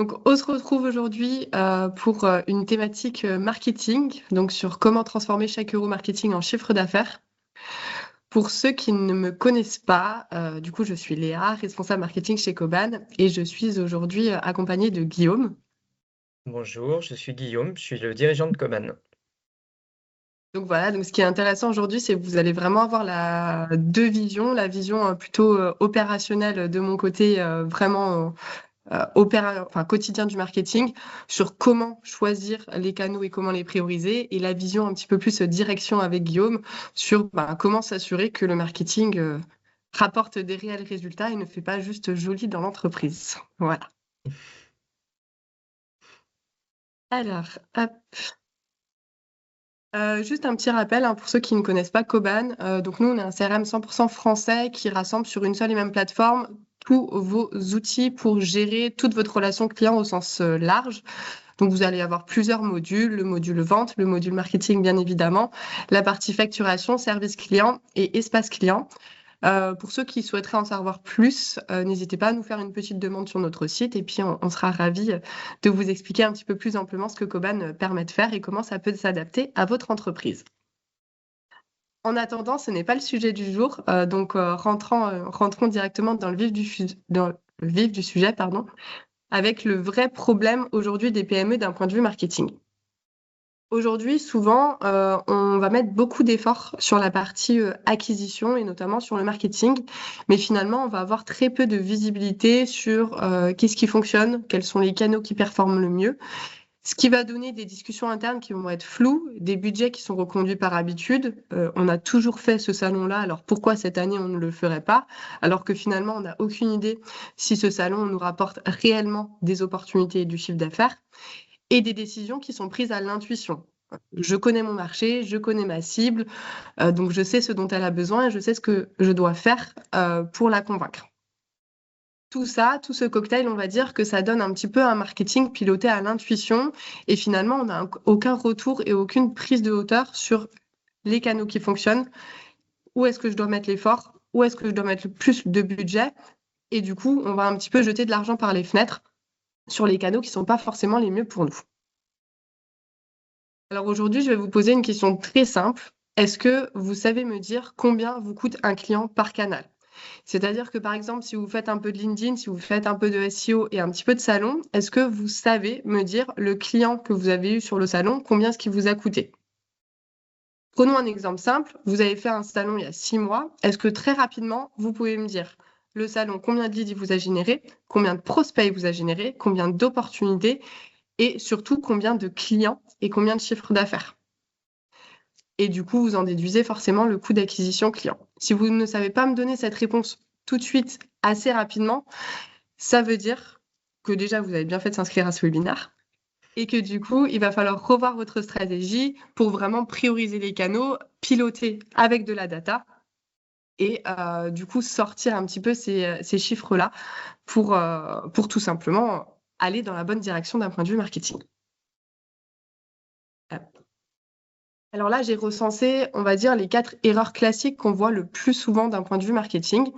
Donc, on se retrouve aujourd'hui pour une thématique marketing, donc sur comment transformer chaque euro marketing en chiffre d'affaires. Pour ceux qui ne me connaissent pas, du coup, je suis Léa, responsable marketing chez Coban, et je suis aujourd'hui accompagnée de Guillaume. Bonjour, je suis Guillaume, je suis le dirigeant de Coman. Donc voilà, donc ce qui est intéressant aujourd'hui, c'est que vous allez vraiment avoir deux visions, la vision plutôt opérationnelle de mon côté, vraiment enfin, quotidien du marketing, sur comment choisir les canaux et comment les prioriser, et la vision un petit peu plus direction avec Guillaume sur comment s'assurer que le marketing rapporte des réels résultats et ne fait pas juste joli dans l'entreprise. Voilà. Alors, hop. Juste un petit rappel pour ceux qui ne connaissent pas Coban. Donc nous, on est un CRM 100% français qui rassemble sur une seule et même plateforme tous vos outils pour gérer toute votre relation client au sens large. Donc, vous allez avoir plusieurs modules, le module vente, le module marketing, bien évidemment, la partie facturation, service client et espace client. Pour ceux qui souhaiteraient en savoir plus, n'hésitez pas à nous faire une petite demande sur notre site et puis on sera ravis de vous expliquer un petit peu plus amplement ce que Coban permet de faire et comment ça peut s'adapter à votre entreprise. En attendant, ce n'est pas le sujet du jour, donc rentrons directement dans le vif du sujet, pardon, avec le vrai problème aujourd'hui des PME d'un point de vue marketing. Aujourd'hui, souvent, on va mettre beaucoup d'efforts sur la partie acquisition et notamment sur le marketing, mais finalement, on va avoir très peu de visibilité sur qu'est-ce qui fonctionne, quels sont les canaux qui performent le mieux, ce qui va donner des discussions internes qui vont être floues, des budgets qui sont reconduits par habitude. On a toujours fait ce salon-là, alors pourquoi cette année on ne le ferait pas, alors que finalement, on n'a aucune idée si ce salon nous rapporte réellement des opportunités et du chiffre d'affaires et des décisions qui sont prises à l'intuition. Je connais mon marché, je connais ma cible, donc je sais ce dont elle a besoin et je sais ce que je dois faire pour la convaincre. Tout ça, tout ce cocktail, on va dire que ça donne un petit peu un marketing piloté à l'intuition et finalement, on n'a aucun retour et aucune prise de hauteur sur les canaux qui fonctionnent, où est-ce que je dois mettre l'effort, où est-ce que je dois mettre le plus de budget et du coup, on va un petit peu jeter de l'argent par les fenêtres sur les canaux qui ne sont pas forcément les mieux pour nous. Alors aujourd'hui, je vais vous poser une question très simple. Est-ce que vous savez me dire combien vous coûte un client par canal? C'est-à-dire que par exemple, si vous faites un peu de LinkedIn, si vous faites un peu de SEO et un petit peu de salon, est-ce que vous savez me dire le client que vous avez eu sur le salon, combien ce qui vous a coûté? Prenons un exemple simple. Vous avez fait un salon il y a 6 mois. Est-ce que très rapidement, vous pouvez me dire le salon, combien de leads il vous a généré, combien de prospects il vous a généré, combien d'opportunités et surtout combien de clients et combien de chiffres d'affaires? Et du coup, vous en déduisez forcément le coût d'acquisition client. Si vous ne savez pas me donner cette réponse tout de suite, assez rapidement, ça veut dire que déjà, vous avez bien fait de s'inscrire à ce webinaire et que du coup, il va falloir revoir votre stratégie pour vraiment prioriser les canaux, piloter avec de la data et du coup, sortir un petit peu ces chiffres-là pour tout simplement aller dans la bonne direction d'un point de vue marketing. Alors là, j'ai recensé, on va dire, les 4 erreurs classiques qu'on voit le plus souvent d'un point de vue marketing.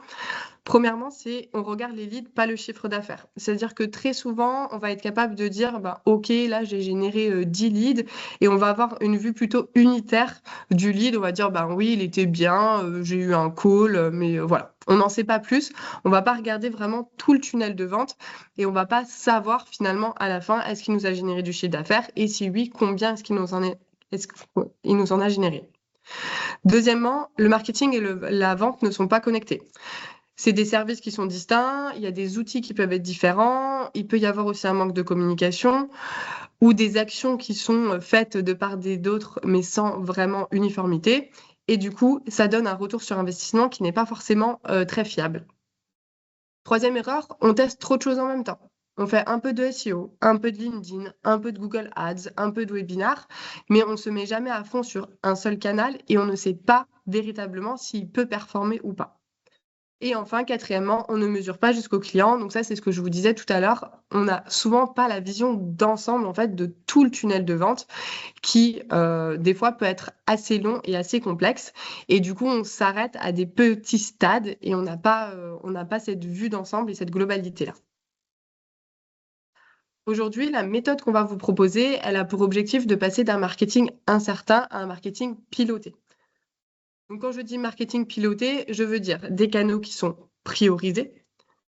Premièrement, c'est on regarde les leads, pas le chiffre d'affaires. C'est-à-dire que très souvent, on va être capable de dire, OK, là, j'ai généré 10 leads et on va avoir une vue plutôt unitaire du lead. On va dire, oui, il était bien, j'ai eu un call, mais voilà. On n'en sait pas plus. On va pas regarder vraiment tout le tunnel de vente et on va pas savoir finalement à la fin, est-ce qu'il nous a généré du chiffre d'affaires et si oui, combien est-ce qu'il nous en a généré. Deuxièmement, le marketing et la vente ne sont pas connectés. C'est des services qui sont distincts, il y a des outils qui peuvent être différents, il peut y avoir aussi un manque de communication ou des actions qui sont faites de part et d'autre mais sans vraiment uniformité. Et du coup, ça donne un retour sur investissement qui n'est pas forcément très fiable. Troisième erreur, on teste trop de choses en même temps. On fait un peu de SEO, un peu de LinkedIn, un peu de Google Ads, un peu de webinar, mais on ne se met jamais à fond sur un seul canal et on ne sait pas véritablement s'il peut performer ou pas. Et enfin, quatrièmement, on ne mesure pas jusqu'au client. Donc ça, c'est ce que je vous disais tout à l'heure. On n'a souvent pas la vision d'ensemble, en fait, de tout le tunnel de vente qui, des fois, peut être assez long et assez complexe. Et du coup, on s'arrête à des petits stades et on n'a pas cette vue d'ensemble et cette globalité-là. Aujourd'hui, la méthode qu'on va vous proposer, elle a pour objectif de passer d'un marketing incertain à un marketing piloté. Donc, quand je dis marketing piloté, je veux dire des canaux qui sont priorisés,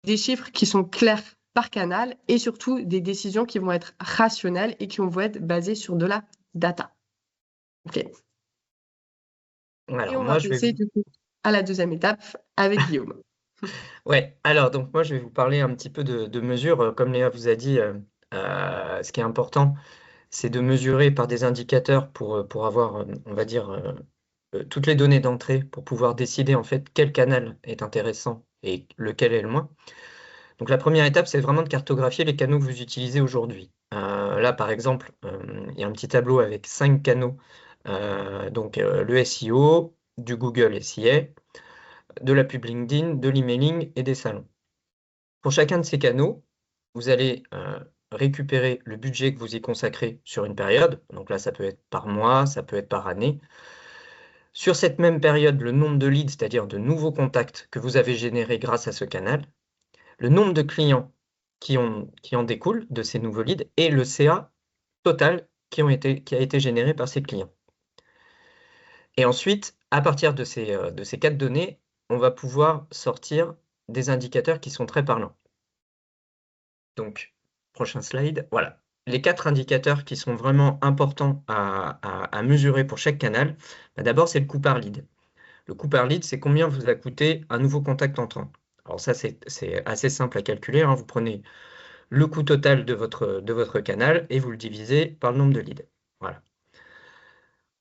des chiffres qui sont clairs par canal et surtout des décisions qui vont être rationnelles et qui vont être basées sur de la data. Ok. Et Alors on va moi, je vais passer vous... du coup à la deuxième étape avec Guillaume. Ouais, alors donc moi, je vais vous parler un petit peu de mesures. Comme Léa vous a dit, ce qui est important, c'est de mesurer par des indicateurs pour avoir, on va dire, toutes les données d'entrée pour pouvoir décider en fait quel canal est intéressant et lequel est le moins. Donc la première étape, c'est vraiment de cartographier les canaux que vous utilisez aujourd'hui. Là, par exemple, il y a un petit tableau avec 5 canaux. Donc le SEO, du Google SEA, de la pub LinkedIn, de l'emailing et des salons. Pour chacun de ces canaux, vous allez récupérer le budget que vous y consacrez sur une période. Donc là, ça peut être par mois, ça peut être par année. Sur cette même période, le nombre de leads, c'est-à-dire de nouveaux contacts que vous avez générés grâce à ce canal, le nombre de clients qui en découlent de ces nouveaux leads et le CA total qui a été généré par ces clients. Et ensuite, à partir de ces 4 données, on va pouvoir sortir des indicateurs qui sont très parlants. Donc, prochain slide, voilà. Les 4 indicateurs qui sont vraiment importants à mesurer pour chaque canal, bah, d'abord, c'est le coût par lead. Le coût par lead, c'est combien vous a coûté un nouveau contact entrant. Alors ça, c'est assez simple à calculer, hein. Vous prenez le coût total de votre canal et vous le divisez par le nombre de leads. Voilà.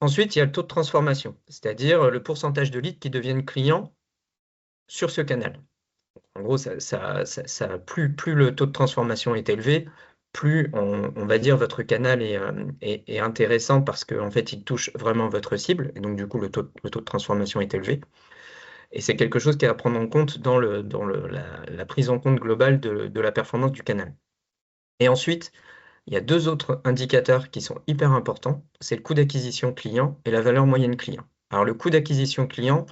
Ensuite, il y a le taux de transformation, c'est-à-dire le pourcentage de leads qui deviennent clients sur ce canal. En gros, plus le taux de transformation est élevé, plus on va dire votre canal est intéressant parce qu'en fait, il touche vraiment votre cible. Et donc, du coup, le taux de transformation est élevé. Et c'est quelque chose qui est à prendre en compte dans la prise en compte globale de la performance du canal. Et ensuite, il y a 2 autres indicateurs qui sont hyper importants. C'est le coût d'acquisition client et la valeur moyenne client. Alors, le coût d'acquisition client,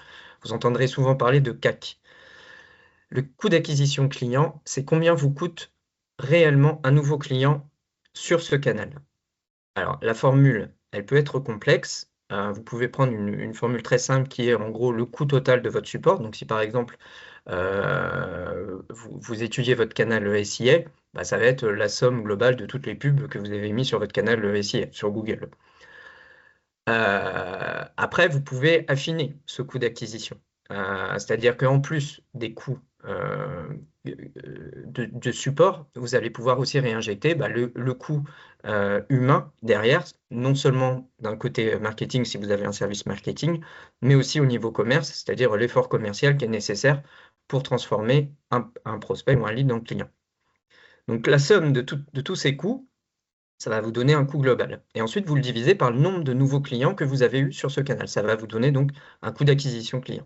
vous entendrez souvent parler de CAC. Le coût d'acquisition client, c'est combien vous coûte réellement un nouveau client sur ce canal. Alors, la formule, elle peut être complexe. Vous pouvez prendre une formule très simple qui est en gros le coût total de votre support. Donc, si par exemple, vous étudiez votre canal SIA, bah, ça va être la somme globale de toutes les pubs que vous avez mis sur votre canal SIA, sur Google. Après, vous pouvez affiner ce coût d'acquisition. C'est-à-dire qu'en plus des coûts de support, vous allez pouvoir aussi réinjecter bah, le coût humain derrière, non seulement d'un côté marketing si vous avez un service marketing, mais aussi au niveau commerce, c'est-à-dire l'effort commercial qui est nécessaire pour transformer un prospect ou un lead en client. Donc la somme de tous ces coûts, ça va vous donner un coût global. Et ensuite, vous le divisez par le nombre de nouveaux clients que vous avez eu sur ce canal. Ça va vous donner donc un coût d'acquisition client.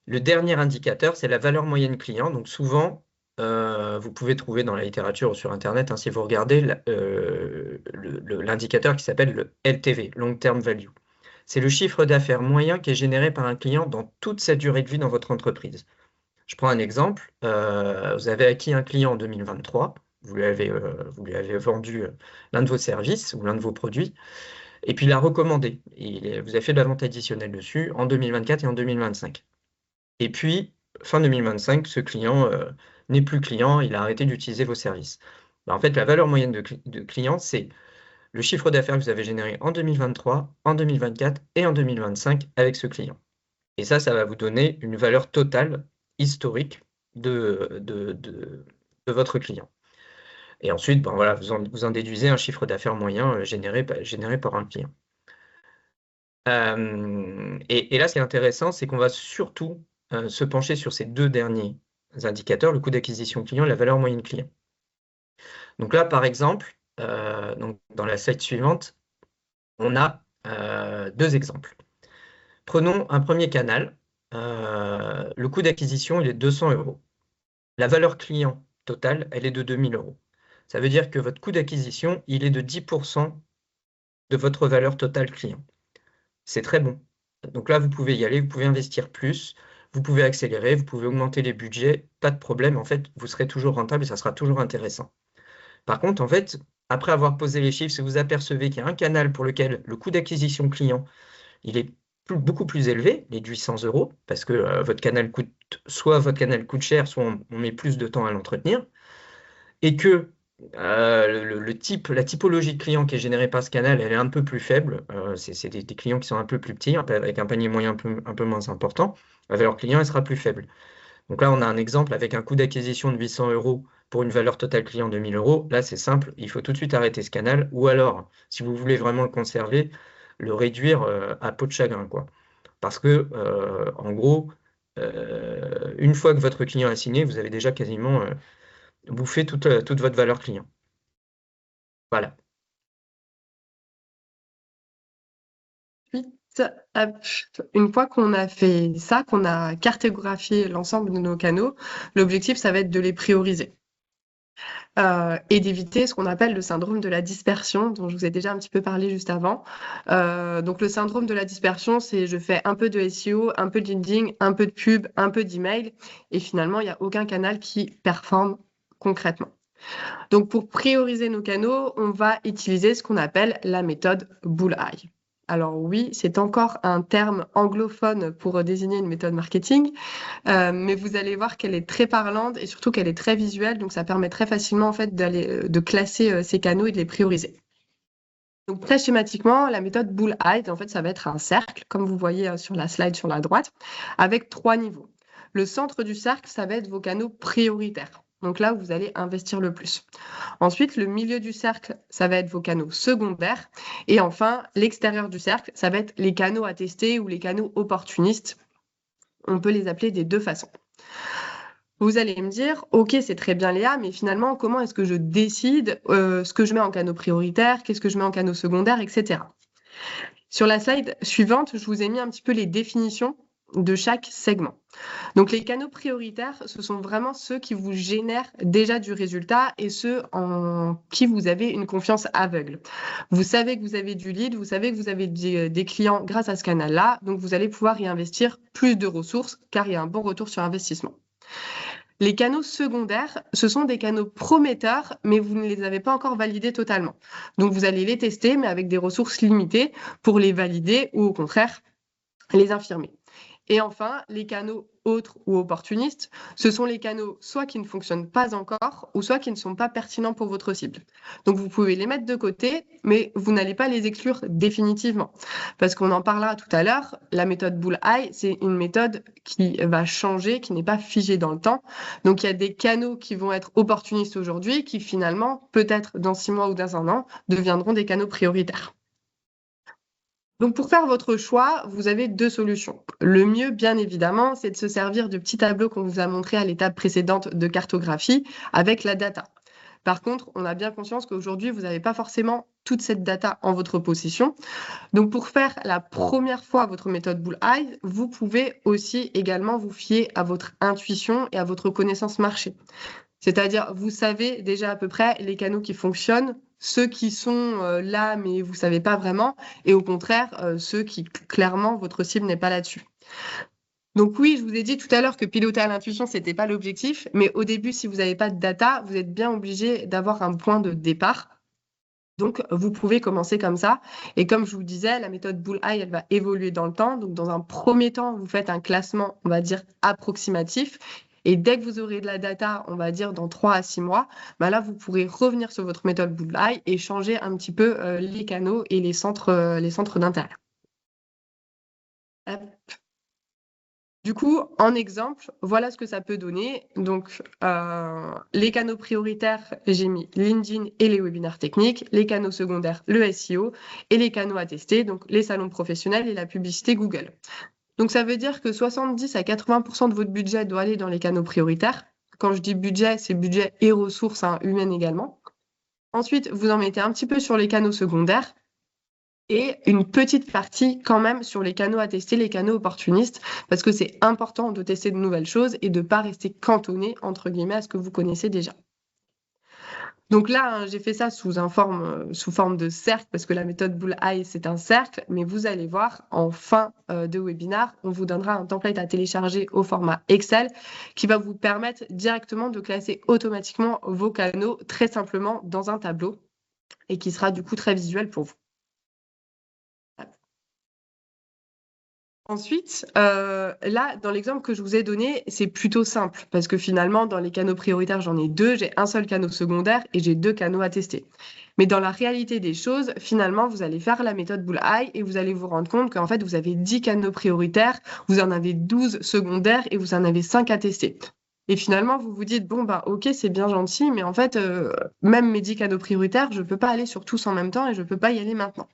Le dernier indicateur, c'est la valeur moyenne client. Donc souvent, vous pouvez trouver dans la littérature ou sur Internet, hein, si vous regardez l'indicateur qui s'appelle le LTV, Long Term Value. C'est le chiffre d'affaires moyen qui est généré par un client dans toute sa durée de vie dans votre entreprise. Je prends un exemple. Vous avez acquis un client en 2023. Vous lui avez vendu l'un de vos services ou l'un de vos produits, et puis il a recommandé. Vous avez fait de la vente additionnelle dessus en 2024 et en 2025. Et puis, fin 2025, ce client n'est plus client, il a arrêté d'utiliser vos services. Ben, en fait, la valeur moyenne de client, c'est le chiffre d'affaires que vous avez généré en 2023, en 2024 et en 2025 avec ce client. Et ça va vous donner une valeur totale historique de votre client. Et ensuite, ben voilà, vous en déduisez un chiffre d'affaires moyen généré par un client. Et là, ce qui est intéressant, c'est qu'on va surtout se pencher sur ces 2 derniers indicateurs, le coût d'acquisition client et la valeur moyenne client. Donc là, par exemple, donc dans la slide suivante, on a 2 exemples. Prenons un premier canal. Le coût d'acquisition, il est de 200 €. La valeur client totale, elle est de 2 000 €. Ça veut dire que votre coût d'acquisition, il est de 10% de votre valeur totale client. C'est très bon. Donc là, vous pouvez y aller, vous pouvez investir plus, vous pouvez accélérer, vous pouvez augmenter les budgets, pas de problème. En fait, vous serez toujours rentable et ça sera toujours intéressant. Par contre, en fait, après avoir posé les chiffres, si vous apercevez qu'il y a un canal pour lequel le coût d'acquisition client, il est beaucoup plus élevé, les 800 €, parce que votre canal coûte cher, soit on met plus de temps à l'entretenir, et que la typologie de client qui est générée par ce canal, elle est un peu plus faible, c'est des clients qui sont un peu plus petits, avec un panier moyen un peu moins important, la valeur client, elle sera plus faible. Donc là, on a un exemple avec un coût d'acquisition de 800 € pour une valeur totale client de 1000 €. Là, c'est simple, il faut tout de suite arrêter ce canal, ou alors, si vous voulez vraiment le conserver, le réduire à peau de chagrin, quoi. Parce que, en gros, une fois que votre client est signé, vous avez déjà quasiment bouffé toute votre valeur client. Voilà. Ensuite, hop, une fois qu'on a fait ça, qu'on a cartographié l'ensemble de nos canaux, l'objectif, ça va être de les prioriser. Et d'éviter ce qu'on appelle le syndrome de la dispersion, dont je vous ai déjà un petit peu parlé juste avant. Donc le syndrome de la dispersion, c'est je fais un peu de SEO, un peu de LinkedIn, un peu de pub, un peu d'email, et finalement, il n'y a aucun canal qui performe concrètement. Donc pour prioriser nos canaux, on va utiliser ce qu'on appelle la méthode Bullseye. Alors oui, c'est encore un terme anglophone pour désigner une méthode marketing, mais vous allez voir qu'elle est très parlante et surtout qu'elle est très visuelle, donc ça permet très facilement en fait de classer ces canaux et de les prioriser. Donc très schématiquement, la méthode Bullseye, en fait, ça va être un cercle, comme vous voyez sur la slide sur la droite, avec 3 niveaux. Le centre du cercle, ça va être vos canaux prioritaires. Donc là où vous allez investir le plus. Ensuite, le milieu du cercle, ça va être vos canaux secondaires. Et enfin, l'extérieur du cercle, ça va être les canaux à tester ou les canaux opportunistes. On peut les appeler des deux façons. Vous allez me dire, ok, c'est très bien Léa, mais finalement, comment est-ce que je décide ce que je mets en canaux prioritaires, qu'est-ce que je mets en canaux secondaires, etc. Sur la slide suivante, je vous ai mis un petit peu les définitions de chaque segment. Donc les canaux prioritaires, ce sont vraiment ceux qui vous génèrent déjà du résultat et ceux en qui vous avez une confiance aveugle. Vous savez que vous avez du lead, vous savez que vous avez des clients grâce à ce canal-là, donc vous allez pouvoir y investir plus de ressources car il y a un bon retour sur investissement. Les canaux secondaires, ce sont des canaux prometteurs, mais vous ne les avez pas encore validés totalement. Donc vous allez les tester, mais avec des ressources limitées pour les valider ou au contraire les infirmer. Et enfin, les canaux autres ou opportunistes, ce sont les canaux soit qui ne fonctionnent pas encore ou soit qui ne sont pas pertinents pour votre cible. Donc vous pouvez les mettre de côté, mais vous n'allez pas les exclure définitivement. Parce qu'on en parlera tout à l'heure, la méthode Bullseye, c'est une méthode qui va changer, qui n'est pas figée dans le temps. Donc il y a des canaux qui vont être opportunistes aujourd'hui, qui finalement, peut-être dans 6 mois ou dans 1 an, deviendront des canaux prioritaires. Donc pour faire votre choix, vous avez 2 solutions. Le mieux, bien évidemment, c'est de se servir du petit tableau qu'on vous a montré à l'étape précédente de cartographie avec la data. Par contre, on a bien conscience qu'aujourd'hui, vous n'avez pas forcément toute cette data en votre possession. Donc pour faire la première fois votre méthode Bullseye, vous pouvez aussi également vous fier à votre intuition et à votre connaissance marché. C'est-à-dire, vous savez déjà à peu près les canaux qui fonctionnent, ceux qui sont là, mais vous ne savez pas vraiment, et au contraire, ceux qui, clairement, votre cible n'est pas là-dessus. Donc oui, je vous ai dit tout à l'heure que piloter à l'intuition, ce n'était pas l'objectif, mais au début, si vous n'avez pas de data, vous êtes bien obligé d'avoir un point de départ. Donc, vous pouvez commencer comme ça. Et comme je vous disais, la méthode Bullseye, elle va évoluer dans le temps. Donc, dans un premier temps, vous faites un classement, on va dire, approximatif. Et dès que vous aurez de la data, on va dire dans 3 à 6 mois, bah là, vous pourrez revenir sur votre méthode Bullseye et changer un petit peu les canaux et les centres d'intérêt. Hop. Du coup, en exemple, voilà ce que ça peut donner. Donc, les canaux prioritaires, j'ai mis LinkedIn et les webinaires techniques, les canaux secondaires, le SEO, et les canaux à tester, donc les salons professionnels et la publicité Google. Donc, ça veut dire que 70 à 80% de votre budget doit aller dans les canaux prioritaires. Quand je dis budget, c'est budget et ressources humaines également. Ensuite, vous en mettez un petit peu sur les canaux secondaires et une petite partie quand même sur les canaux à tester, les canaux opportunistes, parce que c'est important de tester de nouvelles choses et de ne pas rester cantonné, entre guillemets, à ce que vous connaissez déjà. Donc là, hein, j'ai fait ça sous forme de cercle, parce que la méthode Bullseye, c'est un cercle, mais vous allez voir, en fin de webinaire, on vous donnera un template à télécharger au format Excel qui va vous permettre directement de classer automatiquement vos canaux très simplement dans un tableau et qui sera du coup très visuel pour vous. Ensuite, là, dans l'exemple que je vous ai donné, c'est plutôt simple parce que finalement, dans les canaux prioritaires, j'en ai 2, j'ai un seul canal secondaire et j'ai 2 canaux à tester. Mais dans la réalité des choses, finalement, vous allez faire la méthode Bullseye et vous allez vous rendre compte qu'en fait, vous avez 10 canaux prioritaires, vous en avez 12 secondaires et vous en avez 5 à tester. Et finalement, vous vous dites, bon, bah, ok, c'est bien gentil, mais en fait, même mes 10 canaux prioritaires, je ne peux pas aller sur tous en même temps et je ne peux pas y aller maintenant.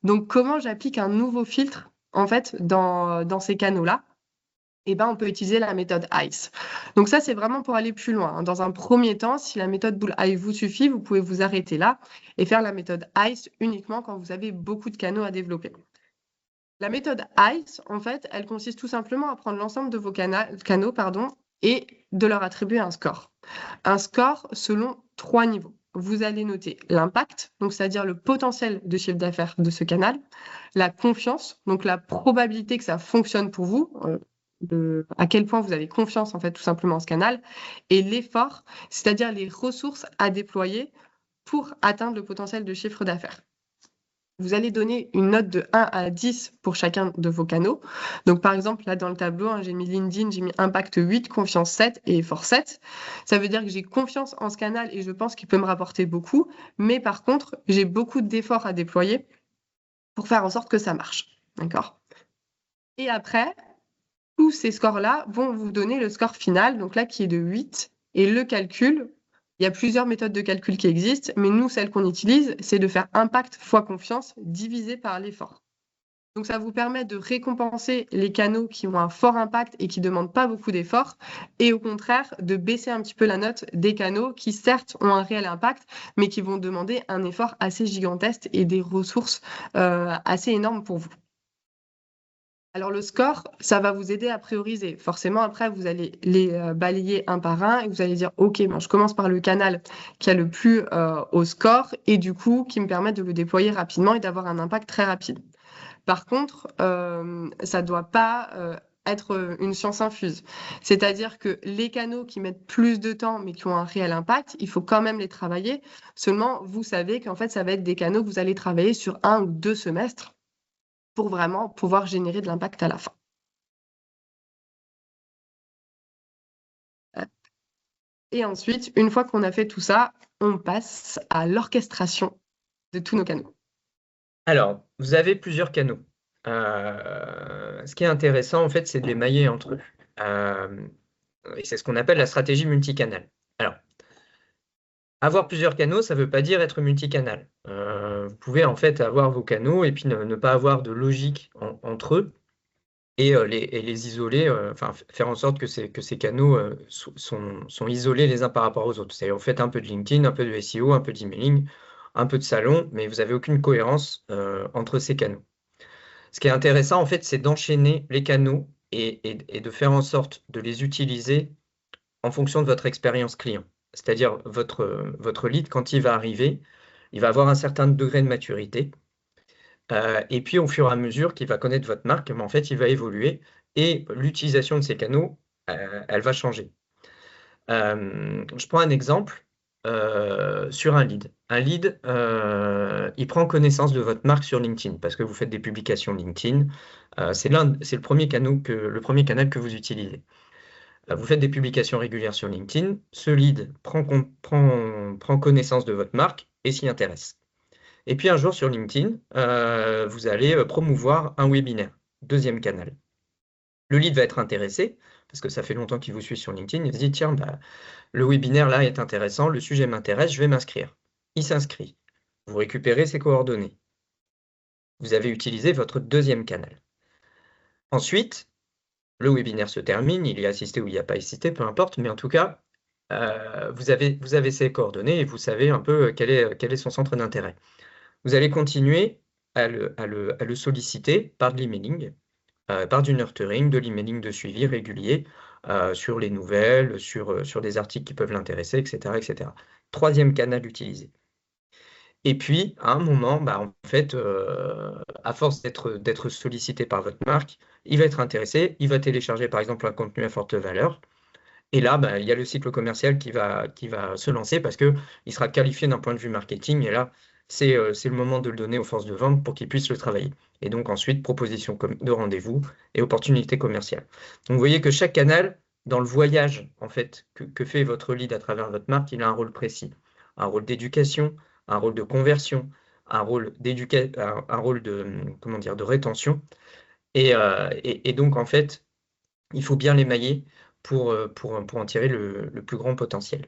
Donc, comment j'applique un nouveau filtre en fait dans ces canaux-là? Eh ben, on peut utiliser la méthode ICE. Donc ça, c'est vraiment pour aller plus loin, hein. Dans un premier temps, si la méthode Bullseye vous suffit, vous pouvez vous arrêter là et faire la méthode ICE uniquement quand vous avez beaucoup de canaux à développer. La méthode ICE, en fait, elle consiste tout simplement à prendre l'ensemble de vos canaux et de leur attribuer un score. Un score selon 3 niveaux. Vous allez noter l'impact, donc c'est-à-dire le potentiel de chiffre d'affaires de ce canal, la confiance, donc la probabilité que ça fonctionne pour vous, à quel point vous avez confiance en fait tout simplement en ce canal, et l'effort, c'est-à-dire les ressources à déployer pour atteindre le potentiel de chiffre d'affaires. Vous allez donner une note de 1 à 10 pour chacun de vos canaux. Donc, par exemple, là, dans le tableau, hein, j'ai mis LinkedIn, j'ai mis impact 8, confiance 7 et effort 7. Ça veut dire que j'ai confiance en ce canal et je pense qu'il peut me rapporter beaucoup. Mais par contre, j'ai beaucoup d'efforts à déployer pour faire en sorte que ça marche. D'accord? Et après, tous ces scores-là vont vous donner le score final, donc là, qui est de 8. Et le calcul, il y a plusieurs méthodes de calcul qui existent, mais nous, celle qu'on utilise, c'est de faire impact fois confiance divisé par l'effort. Donc, ça vous permet de récompenser les canaux qui ont un fort impact et qui ne demandent pas beaucoup d'efforts, et au contraire, de baisser un petit peu la note des canaux qui, certes, ont un réel impact, mais qui vont demander un effort assez gigantesque et des ressources assez énormes pour vous. Alors le score, ça va vous aider à prioriser. Forcément, après, vous allez les balayer un par un et vous allez dire, OK, je commence par le canal qui a le plus haut score et du coup, qui me permet de le déployer rapidement et d'avoir un impact très rapide. Par contre, ça ne doit pas être une science infuse. C'est-à-dire que les canaux qui mettent plus de temps mais qui ont un réel impact, il faut quand même les travailler. Seulement, vous savez qu'en fait, ça va être des canaux que vous allez travailler sur 1 ou 2 semestres pour vraiment pouvoir générer de l'impact à la fin. Et ensuite, une fois qu'on a fait tout ça, on passe à l'orchestration de tous nos canaux. Alors, vous avez plusieurs canaux. Ce qui est intéressant, en fait, c'est de les mailler entre eux. Et c'est ce qu'on appelle la stratégie multicanal. Alors, avoir plusieurs canaux, ça ne veut pas dire être multicanal. Vous pouvez en fait avoir vos canaux et puis ne pas avoir de logique entre eux et les isoler, enfin faire en sorte que ces canaux sont isolés les uns par rapport aux autres. C'est-à-dire, vous faites un peu de LinkedIn, un peu de SEO, un peu d'emailing, un peu de salon, mais vous n'avez aucune cohérence entre ces canaux. Ce qui est intéressant, en fait, c'est d'enchaîner les canaux et de faire en sorte de les utiliser en fonction de votre expérience client. C'est-à-dire, votre lead, quand il va arriver, il va avoir un certain degré de maturité. Et puis, au fur et à mesure qu'il va connaître votre marque, en fait, il va évoluer et l'utilisation de ces canaux, elle va changer. Je prends un exemple sur un lead. Un lead, il prend connaissance de votre marque sur LinkedIn parce que vous faites des publications LinkedIn. C'est le premier canal que vous utilisez. Vous faites des publications régulières sur LinkedIn. Ce lead prend connaissance de votre marque et s'y intéresse. Et puis un jour sur LinkedIn, vous allez promouvoir un webinaire, deuxième canal. Le lead va être intéressé parce que ça fait longtemps qu'il vous suit sur LinkedIn. Il se dit, tiens, le webinaire là est intéressant, le sujet m'intéresse, je vais m'inscrire. Il s'inscrit. Vous récupérez ses coordonnées. Vous avez utilisé votre deuxième canal. Ensuite, le webinaire se termine, il y a assisté ou il n'y a pas assisté, peu importe, mais en tout cas, vous avez ses coordonnées et vous savez un peu quel est son centre d'intérêt. Vous allez continuer à le solliciter par de l'emailing par du nurturing, de l'emailing de suivi régulier sur les nouvelles, sur des articles qui peuvent l'intéresser, etc., etc. Troisième canal utilisé. Et puis, à un moment, bah, en fait, à force d'être sollicité par votre marque, il va être intéressé, il va télécharger par exemple un contenu à forte valeur. Et là, bah, il y a le cycle commercial qui va se lancer parce qu'il sera qualifié d'un point de vue marketing. Et là, c'est le moment de le donner aux forces de vente pour qu'ils puissent le travailler. Et donc ensuite, proposition de rendez-vous et opportunité commerciale. Donc vous voyez que chaque canal, dans le voyage en fait, que fait votre lead à travers votre marque, il a un rôle précis. Un rôle d'éducation, un rôle de conversion, un rôle de, comment dire, de rétention. Et donc en fait, il faut bien l'émailler pour en tirer le plus grand potentiel.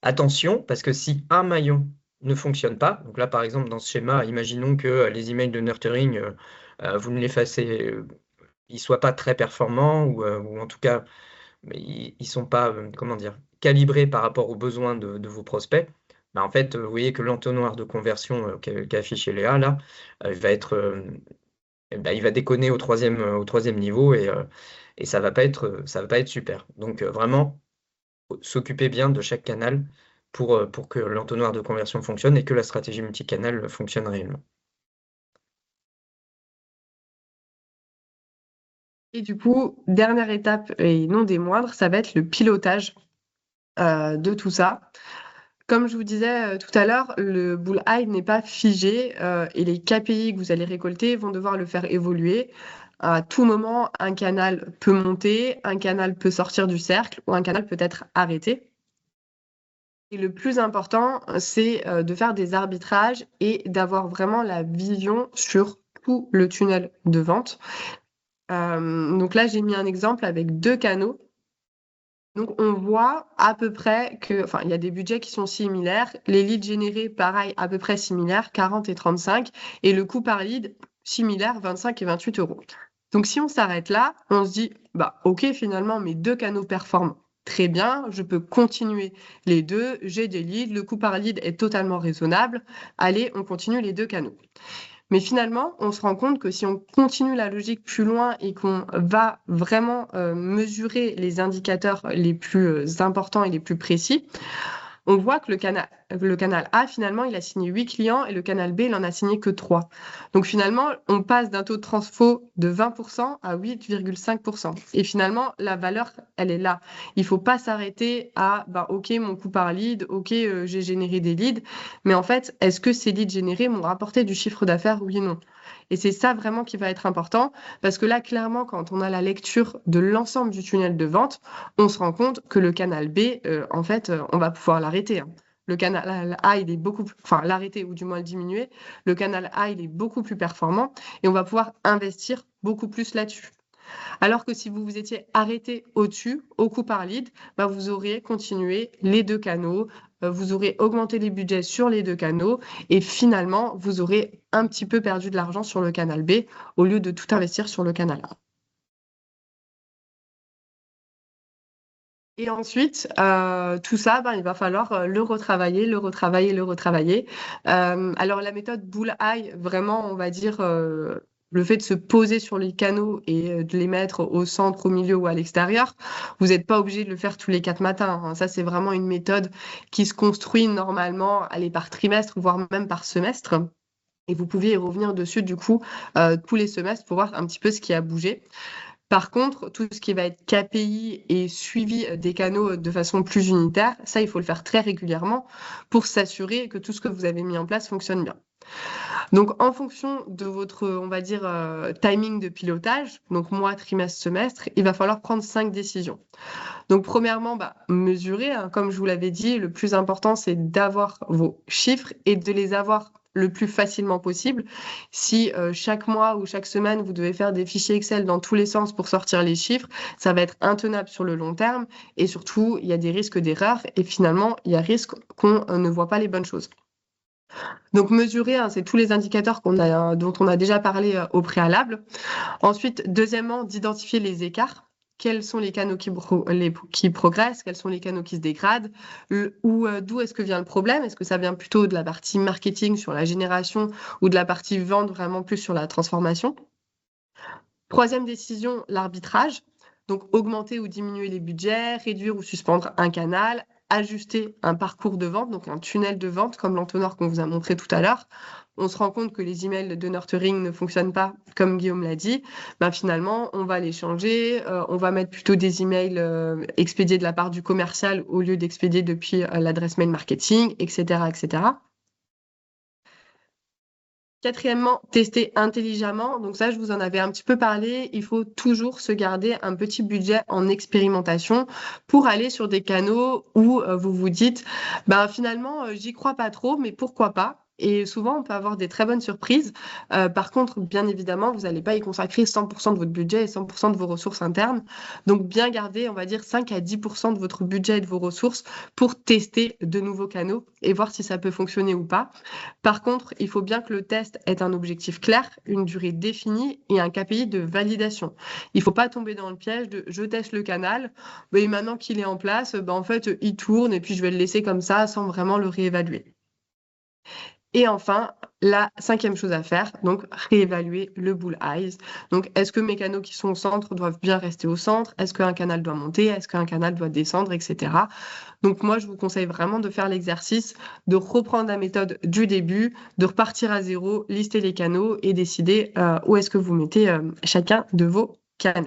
Attention, parce que si un maillon ne fonctionne pas, donc là par exemple dans ce schéma, imaginons que les emails de nurturing, vous ne les fassiez, ils ne soient pas très performants ou en tout cas ils ne sont pas, comment dire, calibrés par rapport aux besoins de vos prospects. Bah, en fait, vous voyez que l'entonnoir de conversion qu'a affiché Léa là, il va déconner au troisième niveau et ça va pas être super. Donc vraiment, s'occuper bien de chaque canal pour que l'entonnoir de conversion fonctionne et que la stratégie multicanal fonctionne réellement. Et du coup, dernière étape et non des moindres, ça va être le pilotage de tout ça. Comme je vous disais tout à l'heure, le bullseye n'est pas figé et les KPI que vous allez récolter vont devoir le faire évoluer. À tout moment, un canal peut monter, un canal peut sortir du cercle ou un canal peut être arrêté. Et le plus important, c'est de faire des arbitrages et d'avoir vraiment la vision sur tout le tunnel de vente. Donc là, j'ai mis un exemple avec 2 canaux. Donc, on voit à peu près que, enfin, il y a des budgets qui sont similaires. Les leads générés, pareil, à peu près similaires, 40 et 35. Et le coût par lead, similaire, 25 et 28 euros. Donc, si on s'arrête là, on se dit, bah, OK, finalement, mes 2 canaux performent très bien. Je peux continuer les deux. J'ai des leads. Le coût par lead est totalement raisonnable. Allez, on continue les 2 canaux. Mais finalement, on se rend compte que si on continue la logique plus loin et qu'on va vraiment mesurer les indicateurs les plus importants et les plus précis, on voit que le canal A, finalement, il a signé 8 clients et le canal B, il en a signé que 3. Donc finalement, on passe d'un taux de transfo de 20% à 8,5%. Et finalement, la valeur, elle est là. Il ne faut pas s'arrêter à, bah, OK, mon coût par lead, OK, j'ai généré des leads. Mais en fait, est-ce que ces leads générés m'ont rapporté du chiffre d'affaires, oui et non? Et c'est ça vraiment qui va être important, parce que là, clairement, quand on a la lecture de l'ensemble du tunnel de vente, on se rend compte que le canal B, en fait, on va pouvoir l'arrêter. Hein. Le canal A, il est beaucoup plus, enfin, l'arrêter ou du moins le diminuer. Le canal A, il est beaucoup plus performant et on va pouvoir investir beaucoup plus là-dessus. Alors que si vous vous étiez arrêté au-dessus, au coût par lead, bah, vous auriez continué les 2 canaux, vous aurez augmenté les budgets sur les 2 canaux et finalement, vous aurez un petit peu perdu de l'argent sur le canal B au lieu de tout investir sur le canal A. Et ensuite, tout ça, ben, il va falloir le retravailler, le retravailler, le retravailler. Alors la méthode Bullseye, vraiment, on va dire, le fait de se poser sur les canaux et de les mettre au centre, au milieu ou à l'extérieur, vous n'êtes pas obligé de le faire tous les 4 matins. Hein. Ça, c'est vraiment une méthode qui se construit normalement, allez, par trimestre, voire même par semestre. Et vous pouvez y revenir dessus, du coup, tous les semestres pour voir un petit peu ce qui a bougé. Par contre, tout ce qui va être KPI et suivi des canaux de façon plus unitaire, ça, il faut le faire très régulièrement pour s'assurer que tout ce que vous avez mis en place fonctionne bien. Donc, en fonction de votre, on va dire, timing de pilotage, donc mois, trimestre, semestre, il va falloir prendre 5 décisions. Donc, premièrement, bah, mesurer, hein, comme je vous l'avais dit, le plus important, c'est d'avoir vos chiffres et de les avoir le plus facilement possible. Si chaque mois ou chaque semaine, vous devez faire des fichiers Excel dans tous les sens pour sortir les chiffres, ça va être intenable sur le long terme et surtout, il y a des risques d'erreur et finalement, il y a risque qu'on ne voit pas les bonnes choses. Donc mesurer, hein, c'est tous les indicateurs dont on a déjà parlé au préalable. Ensuite, deuxièmement, d'identifier les écarts. Quels sont les canaux qui progressent, quels sont les canaux qui se dégradent, d'où est-ce que vient le problème? Est-ce que ça vient plutôt de la partie marketing sur la génération ou de la partie vente vraiment plus sur la transformation? Troisième décision, l'arbitrage. Donc, augmenter ou diminuer les budgets, réduire ou suspendre un canal, ajuster un parcours de vente, donc un tunnel de vente, comme l'entonnoir qu'on vous a montré tout à l'heure. On se rend compte que les emails de nurturing ne fonctionnent pas, comme Guillaume l'a dit. Ben, finalement, on va les changer. On va mettre plutôt des emails expédiés de la part du commercial au lieu d'expédier depuis l'adresse mail marketing, etc., etc. Quatrièmement, tester intelligemment. Donc ça, je vous en avais un petit peu parlé. Il faut toujours se garder un petit budget en expérimentation pour aller sur des canaux où vous vous dites, ben finalement, j'y crois pas trop, mais pourquoi pas? Et souvent, on peut avoir des très bonnes surprises. Par contre, bien évidemment, vous n'allez pas y consacrer 100% de votre budget et 100% de vos ressources internes. Donc, bien garder, on va dire, 5 à 10% de votre budget et de vos ressources pour tester de nouveaux canaux et voir si ça peut fonctionner ou pas. Par contre, il faut bien que le test ait un objectif clair, une durée définie et un KPI de validation. Il ne faut pas tomber dans le piège de je teste le canal, mais maintenant qu'il est en place, ben en fait, il tourne et puis je vais le laisser comme ça sans vraiment le réévaluer. Et enfin, la cinquième chose à faire, donc réévaluer le bull eyes. Donc, est-ce que mes canaux qui sont au centre doivent bien rester au centre? Est-ce qu'un canal doit monter? Est-ce qu'un canal doit descendre, etc. Donc, moi, je vous conseille vraiment de faire l'exercice, de reprendre la méthode du début, de repartir à zéro, lister les canaux et décider où est-ce que vous mettez chacun de vos canaux.